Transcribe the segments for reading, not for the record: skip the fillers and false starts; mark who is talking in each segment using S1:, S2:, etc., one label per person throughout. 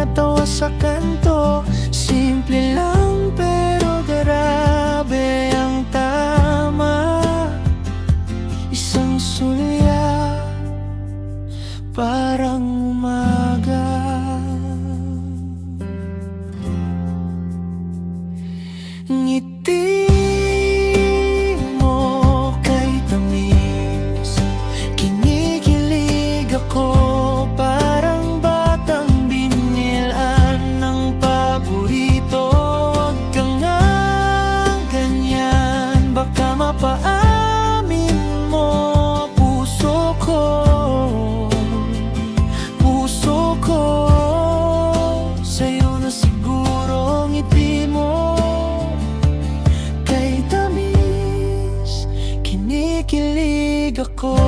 S1: mga tawa sa kanto. Simple lang pero grabe ang tama. Isang sulya, parang umaga. Ngiti mo kay tamis, kinikilig ako. Parang batang binilan ng paborito. Huwag ka nga ganyan, baka mapaamin mo puso ko. Puso ko, sa'yo na siguro ngiti mo. Kay tamis, kinikilig ako.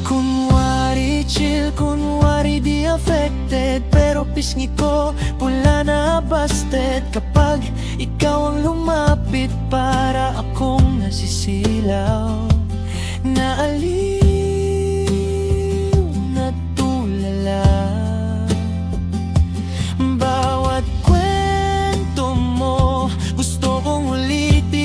S1: Kunwari chill, kunwari di affected, pero pisngi ko pula na busted. Kapag ikaw ang lumapit, para akong nasisilaw. Naaliw na tulala. Bawat kwento mo gusto kong ulitin.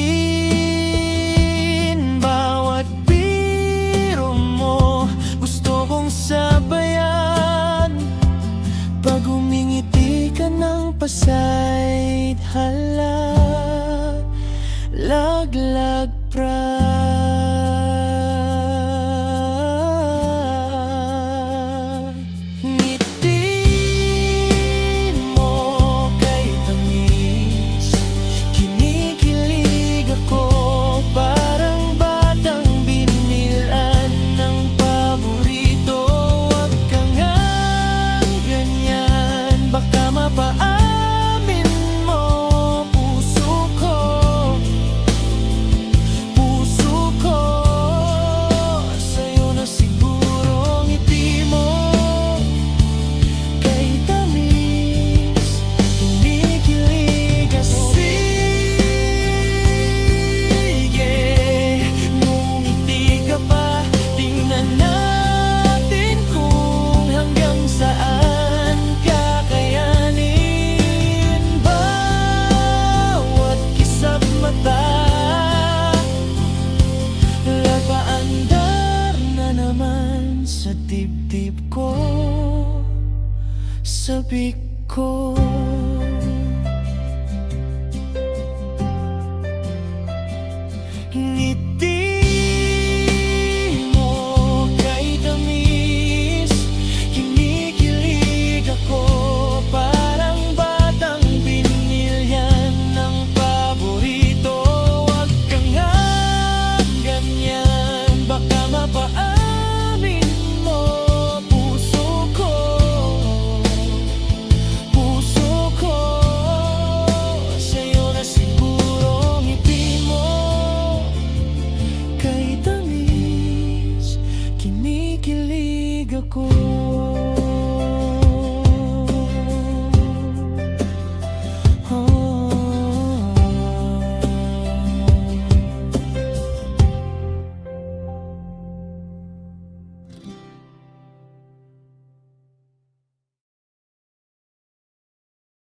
S1: Bawat biro mo gusto kong sabayan. Pag umingiti ka ng pasayt, hala, laglag pride. Ngiti mo kay tamis, kinikilig ako. Parang batang binilan ng paborito. Huwag ka nga ganyan, baka mapaamin mo puso ko. Puso ko, sa'yo na siguro ngiti mo. Kay tamis, kinikilig ako. Sige, ngumiti ka pa. Tingnan natin kung hanggang saan kakayanin. Bawat kisap mata, nagpaandar na naman sa dibdib ko. Sabi ko,